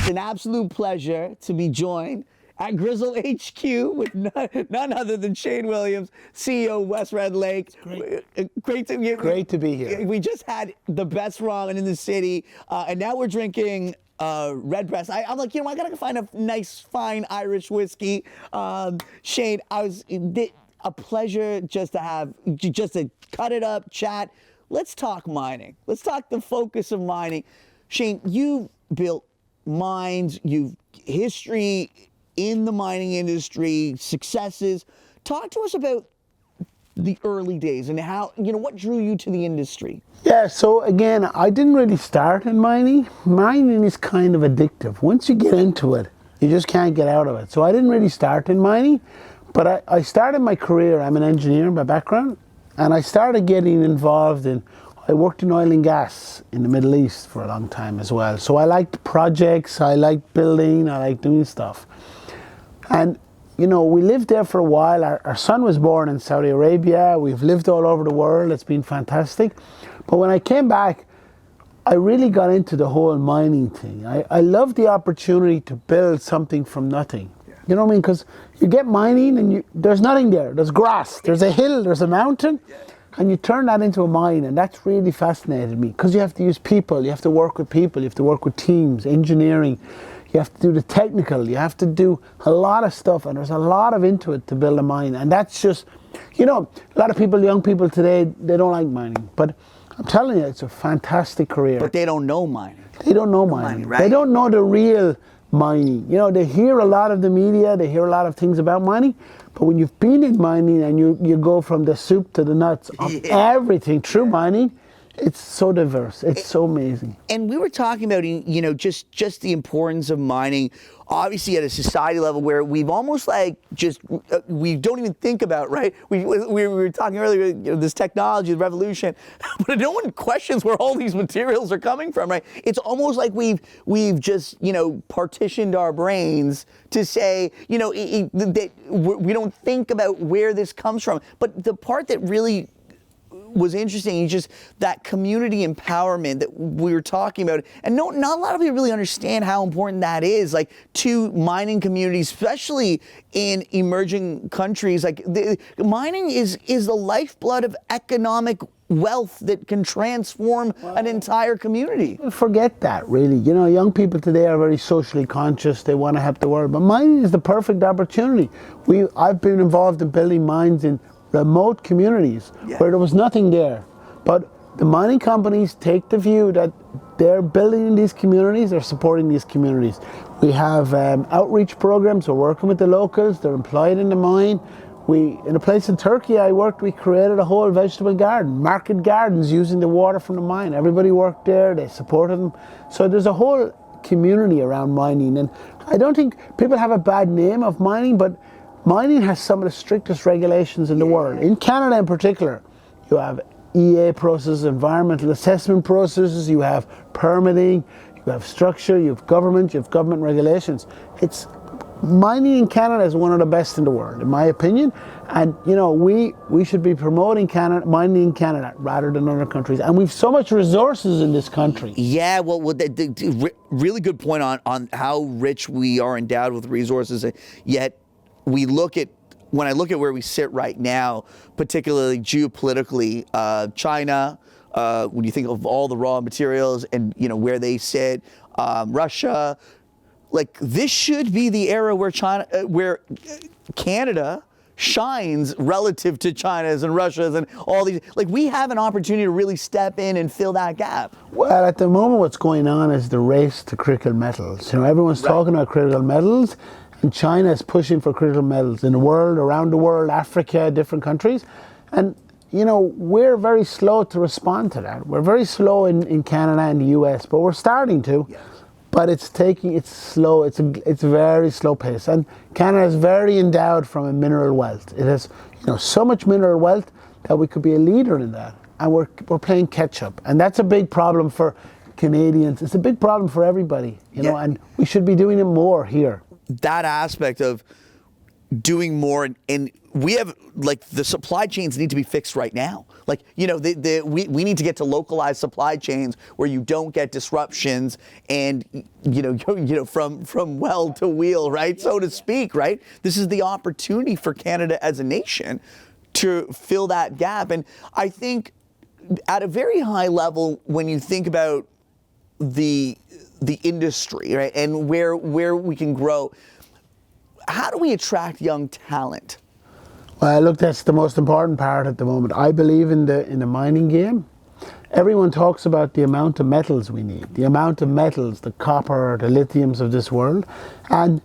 It's an absolute pleasure to be joined at Grizzle HQ with none other than Shane Williams, CEO of West Red Lake. Great to be here. We just had the best ramen in the city, and now we're drinking Redbreast. I'm like, I gotta find a nice, fine Irish whiskey. Shane, a pleasure just to cut it up, chat. Let's talk mining. Let's talk the focus of mining. Shane, you've built mines, you've history in the mining industry, successes. Talk to us about the early days and how, what drew you to the industry? Yeah, so again, I didn't really start in mining. Mining is kind of addictive. Once you get into it, you just can't get out of it. So I didn't really start in mining, but I started my career, I'm an engineer by background, and I started getting involved I worked in oil and gas in the Middle East for a long time as well. So I liked projects, I liked building, I liked doing stuff. And, we lived there for a while. Our son was born in Saudi Arabia. We've lived all over the world. It's been fantastic. But when I came back, I really got into the whole mining thing. I love the opportunity to build something from nothing. Yeah. You know what I mean? Because you get mining and there's nothing there. There's grass, there's a hill, there's a mountain. Yeah. And you turn that into a mine, and that's really fascinated me because you have to use people, you have to work with people, you have to work with teams, engineering, you have to do the technical, you have to do a lot of stuff, and there's a lot of into it to build a mine. And that's just, a lot of people, young people today, they don't like mining, but I'm telling you, it's a fantastic career. But they don't know mining. They don't know mining. Right? They don't know the real mining. They hear a lot of the media, they hear a lot of things about mining, but when you've been in mining and you go from the soup to the nuts of everything through mining, it's so diverse. It's so amazing. And we were talking about, just the importance of mining, obviously at a society level where we've almost we don't even think about, right? We were talking earlier, this technology, the revolution, but no one questions where all these materials are coming from, right? It's almost like we've just, partitioned our brains to say, that we don't think about where this comes from. But the part that really was interesting is just that community empowerment that we were talking about, and not a lot of people really understand how important that is, to mining communities, especially in emerging countries. Mining is the lifeblood of economic wealth that can transform an entire community. Forget that, really. Young people today are very socially conscious. They want to help the world, but mining is the perfect opportunity. I've been involved in building mines in remote communities where there was nothing there. But the mining companies take the view that they're building in these communities, they're supporting these communities. We have outreach programs, we're working with the locals, they're employed in the mine. In a place in Turkey I worked, we created a whole vegetable garden, market gardens using the water from the mine. Everybody worked there, they supported them. So there's a whole community around mining, and I don't think people have a bad name of mining, but mining has some of the strictest regulations in the world. In Canada in particular, you have EA processes, environmental assessment processes, you have permitting, you have structure, you have government regulations. Mining in Canada is one of the best in the world, in my opinion. And we should be promoting mining in Canada rather than other countries. And we've so much resources in this country. Yeah, well, really good point on how rich we are endowed with resources. Yet when I look at where we sit right now, particularly geopolitically, China, when you think of all the raw materials and where they sit, Russia, this should be the era where Canada shines relative to China's and Russia's and all these. We have an opportunity to really step in and fill that gap. Well, at the moment, what's going on is the race to critical metals. Everyone's talking about critical metals. And China is pushing for critical metals in the world, around the world, Africa, different countries. And, we're very slow to respond to that. We're very slow in Canada and the US, but we're starting to. Yes. But it's slow. It's a very slow pace. And Canada is very endowed from a mineral wealth. It has, so much mineral wealth that we could be a leader in that. And we're playing catch up. And that's a big problem for Canadians. It's a big problem for everybody, and we should be doing it more here. That aspect of doing more and we have, like, the supply chains need to be fixed right now. Like, we need to get to localized supply chains where you don't get disruptions and, from well to wheel, right? So to speak, right? This is the opportunity for Canada as a nation to fill that gap. And I think at a very high level, when you think about the industry, right, and where we can grow, how do we attract young talent? Well, look, that's the most important part at the moment. I believe in the mining game. Everyone talks about the amount of metals we need, the amount of metals, the copper, the lithiums of this world. And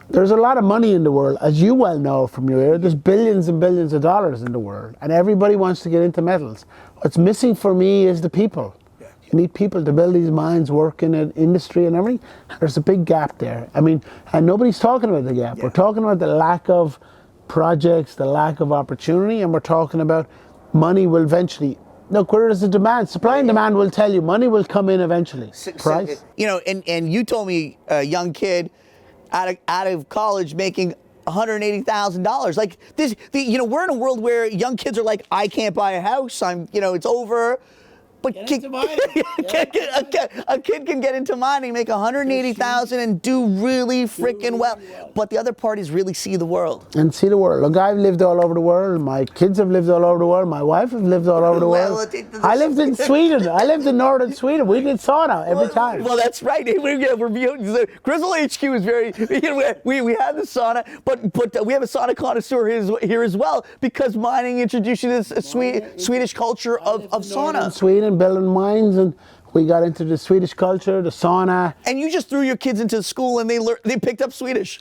there's a lot of money in the world, as you well know from your area. There's billions and billions of dollars in the world, and everybody wants to get into metals. What's missing for me is the people. You need people to build these mines, work in an industry and everything. There's a big gap there. I mean, and nobody's talking about the gap. Yeah. We're talking about the lack of projects, the lack of opportunity, and we're talking about money will eventually. Look, where is the demand? Supply and demand will tell you. Money will come in eventually. Price. And you told me a young kid out of college making $180,000. Like this, we're in a world where young kids are like, I can't buy a house. It's over. But a kid can get into mining, make $180,000 and do really freaking well. But the other part is really see the world. And see the world. Look, I've lived all over the world. My kids have lived all over the world. My wife has lived all over the world. I lived in Sweden. I lived in northern Sweden. We did sauna every time. Well, that's right. Grizzle HQ is very. We have the sauna, but we have a sauna connoisseur here as well, because mining introduced you to this Swedish culture of sauna. Sweden, building mines, and we got into the Swedish culture, the sauna. And you just threw your kids into school and they picked up Swedish.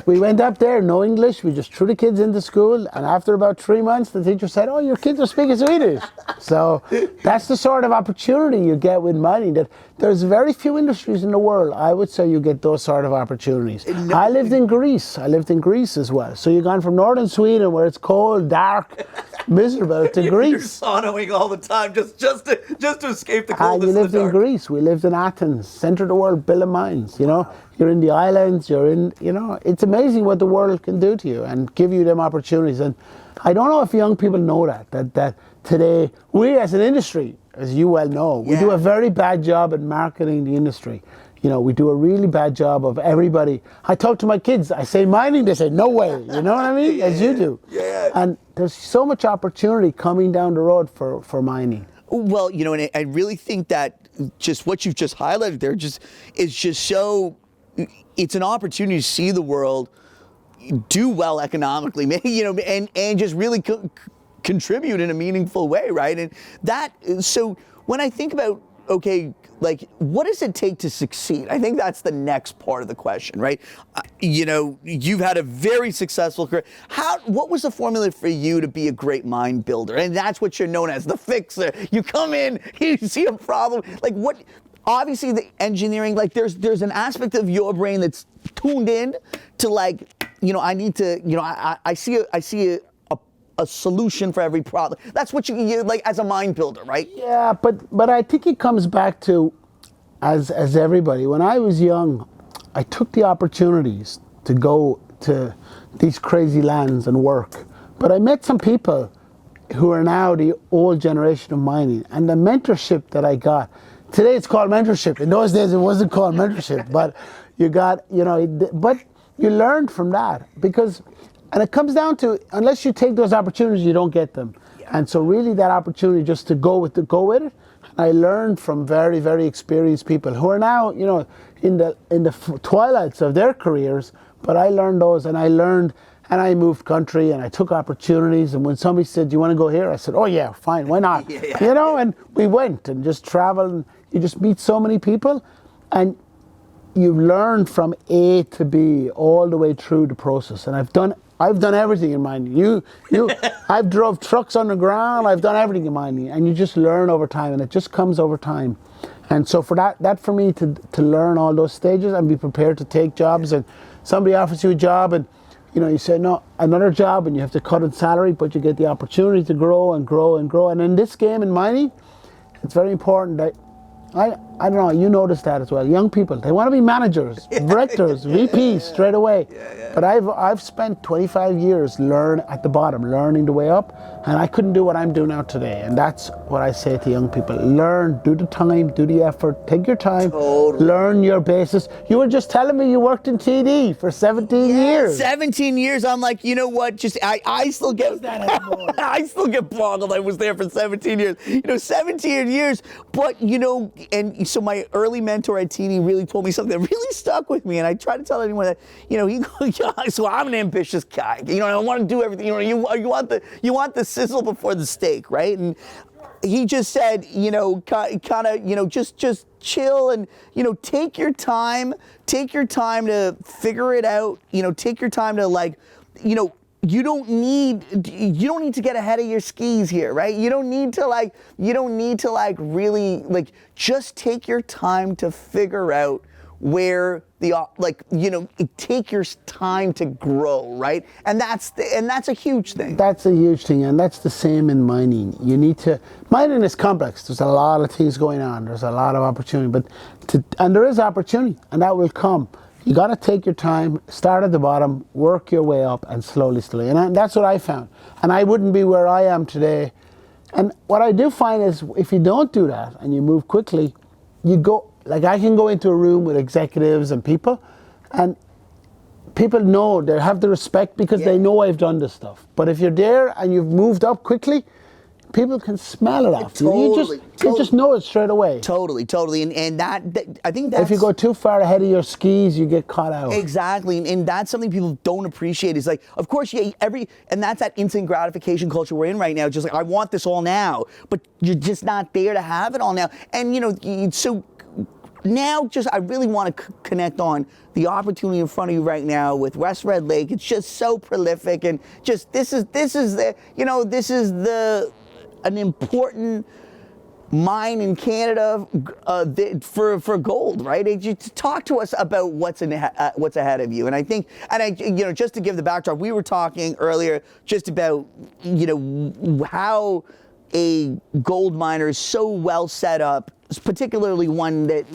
We went up there, no English, we just threw the kids into school, and after about 3 months the teacher said, oh, your kids are speaking Swedish. So that's the sort of opportunity you get with mining. That there's very few industries in the world, I would say, you get those sort of opportunities. I lived in Greece as well. So you've gone from northern Sweden, where it's cold, dark, miserable, to Greece. You're saunaing all the time just to escape the coldness. You lived in Greece. We lived in Athens, center of the world, building mines. You're in the islands. It's amazing what the world can do to you and give you them opportunities. And I don't know if young people know that today we as an industry, as you well know, we do a very bad job at marketing the industry. We do a really bad job of everybody. I talk to my kids, I say mining, they say no way. You know what I mean? As you do. Yeah. And there's so much opportunity coming down the road for mining. Well, and I really think that just what you've just highlighted there is just so, it's an opportunity to see the world do well economically, and just really contribute in a meaningful way, right? And so when I think about, okay, like, what does it take to succeed? I think that's the next part of the question, right? You've had a very successful career. What was the formula for you to be a great mine builder? And that's what you're known as, the fixer. You come in, you see a problem, like what? Obviously, the engineering, like there's an aspect of your brain that's tuned in to, like, I need to, I see a solution for every problem. That's what you like as a mine builder, right? Yeah, but I think it comes back to, as everybody, when I was young, I took the opportunities to go to these crazy lands and work. But I met some people who are now the old generation of mining, and the mentorship that I got. Today it's called mentorship. In those days it wasn't called mentorship, but but you learned from that, and it comes down to, unless you take those opportunities, you don't get them. Yeah. And so really that opportunity just to go with it. I learned from very, very experienced people who are now, in the twilights of their careers, but I learned those, and I moved country, and I took opportunities. And when somebody said, do you want to go here? I said, oh yeah, fine, why not? And we went and just traveled, and you just meet so many people, and you learn from A to B all the way through the process. And I've done everything in mining. I've drove trucks underground. I've done everything in mining, and you just learn over time, and it just comes over time. And so for that for me to learn all those stages and be prepared to take jobs, and somebody offers you a job, and you say no, another job, and you have to cut in salary, but you get the opportunity to grow and grow and grow. And in this game in mining, it's very important that I don't know, you notice that as well. Young people, they want to be managers, directors, VPs straight away. But I've spent 25 years at the bottom, learning the way up, and I couldn't do what I'm doing now today. And that's what I say to young people. Learn, do the time, do the effort, take your time, learn your basis. You were just telling me you worked in TD for 17 years. 17 years. I'm like, you know what? Just I still get I still get boggled. I was there for 17 years. 17 years. But and so my early mentor at TD really told me something that really stuck with me. And I try to tell anyone that, so I'm an ambitious guy. I want to do everything. You want the sizzle before the steak, right? And he just said, just chill and, take your time to figure it out. Take your time to you don't need to get ahead of your skis here, right? You don't need to really just take your time to figure out where take your time to grow, right? And that's a huge thing. That's a huge thing, and that's the same in mining. Mining is complex. There's a lot of things going on. There's a lot of opportunity, and there is opportunity, and that will come. You got to take your time, start at the bottom, work your way up, and slowly. And that's what I found. And I wouldn't be where I am today. And what I do find is, if you don't do that and you move quickly, I can go into a room with executives and people, and people know, they have the respect because they know I've done this stuff. But if you're there and you've moved up quickly, people can smell it off you. You just know it straight away. Totally. And that I think that's... If you go too far ahead of your skis, you get caught out. Exactly. And that's something people don't appreciate. Is of course, and that's that instant gratification culture we're in right now. Just I want this all now, but you're just not there to have it all now. And, so now I really want to connect on the opportunity in front of you right now with West Red Lake. It's just so prolific, and just this is an important mine in Canada for gold, right? Talk to us about what's ahead of you. And I think, just to give the backdrop, we were talking earlier just about, how a gold miner is so well set up, particularly one that,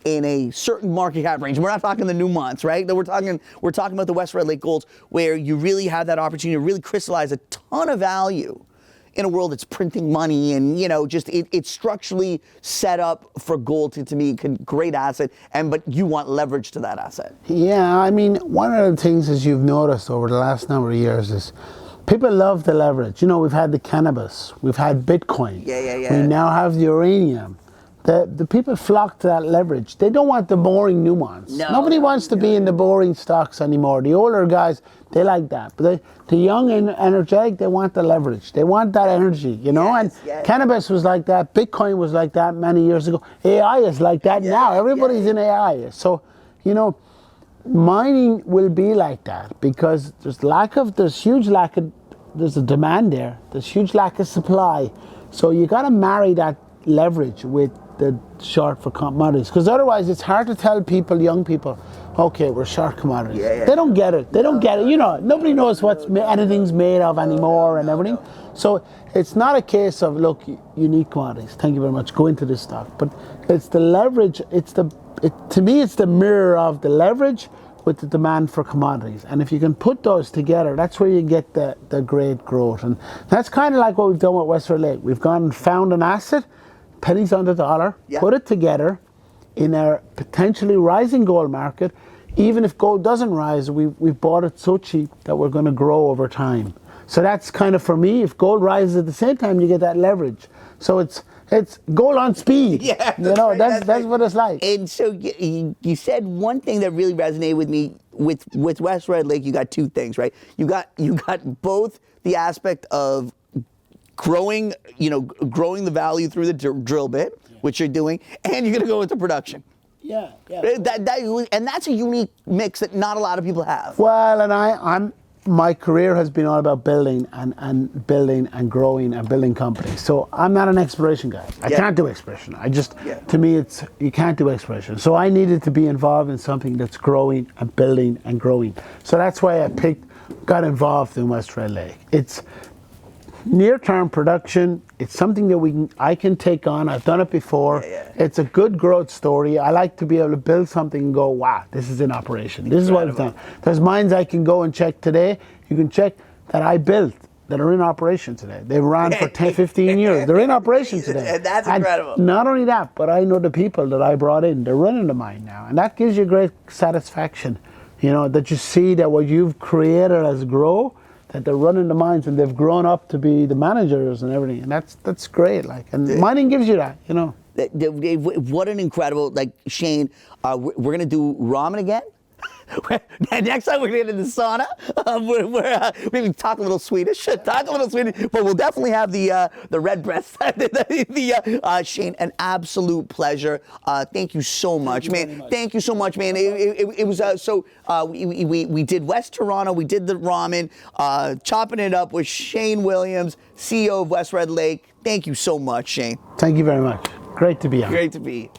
in a certain market cap range. We're not talking the Newmonts, right? We're talking about the West Red Lake Golds, where you really have that opportunity to really crystallize a ton of value in a world that's printing money, and it's structurally set up for gold to be a great asset, but you want leverage to that asset. Yeah, one of the things, as you've noticed over the last number of years, is people love the leverage. We've had the cannabis, we've had Bitcoin. Yeah. We now have the uranium. The people flock to that leverage. They don't want the boring Newmonts. Nobody wants to be in the boring stocks anymore. The older guys, they like that. But the young and energetic, they want the leverage. They want that energy, Yes. Cannabis was like that. Bitcoin was like that many years ago. AI is like that now. Everybody's in AI. So, mining will be like that because there's a demand there. There's huge lack of supply. So you got to marry that leverage with the short for commodities, because otherwise it's hard to tell young people, okay, we're short commodities. They don't get it. Nobody knows anything's made of anymore and everything. So it's not a case of, look, you need commodities, thank you very much, go into this stock. But it's the leverage. To me, it's the mirror of the leverage with the demand for commodities. And if you can put those together, that's where you get the great growth. And that's kind of like what we've done with West Red Lake. We've gone and found an asset, pennies on the dollar, put it together in a potentially rising gold market. Even if gold doesn't rise, we've bought it so cheap that we're going to grow over time. So that's kind of, for me, if gold rises at the same time, you get that leverage. So it's gold on speed. Yeah, that's what it's like. And so you said one thing that really resonated with me with West Red Lake. You got two things, right? You got both the aspect of growing the value through the drill bit, which you're doing, and you're going to go into production. Yeah. And that's a unique mix that not a lot of people have. Well, and my career has been all about building and building and growing and building companies. So I'm not an exploration guy. I can't do exploration. To me, you can't do exploration. So I needed to be involved in something that's growing and building and growing. So that's why got involved in West Red Lake. It's near-term production, It's something that I can take on. I've done it before. It's a good growth story. I like to be able to build something and go, wow, this is in operation. This is what I've done. There's mines I can go and check today. You can check that I built that are in operation today. They've run for 10, 15 years. They're in operation today. And that's incredible. And not only that, but I know the people that I brought in. They're running the mine now. And that gives you great satisfaction, you know, that you see that what you've created as grow, that they're running the mines and they've grown up to be the managers and everything, and that's great. Like, and mining gives you that, you know. What an incredible, like, Shane. We're gonna do ramen again. Next time we're gonna get in the sauna. Maybe talk a little Swedish. But we'll definitely have the red breast. Shane, an absolute pleasure. Thank you so much, man. Thank you so much, man. It was we did West Toronto. We did the ramen. Chopping it up with Shane Williams, CEO of West Red Lake. Thank you so much, Shane. Thank you very much. Great to be on. Great to be.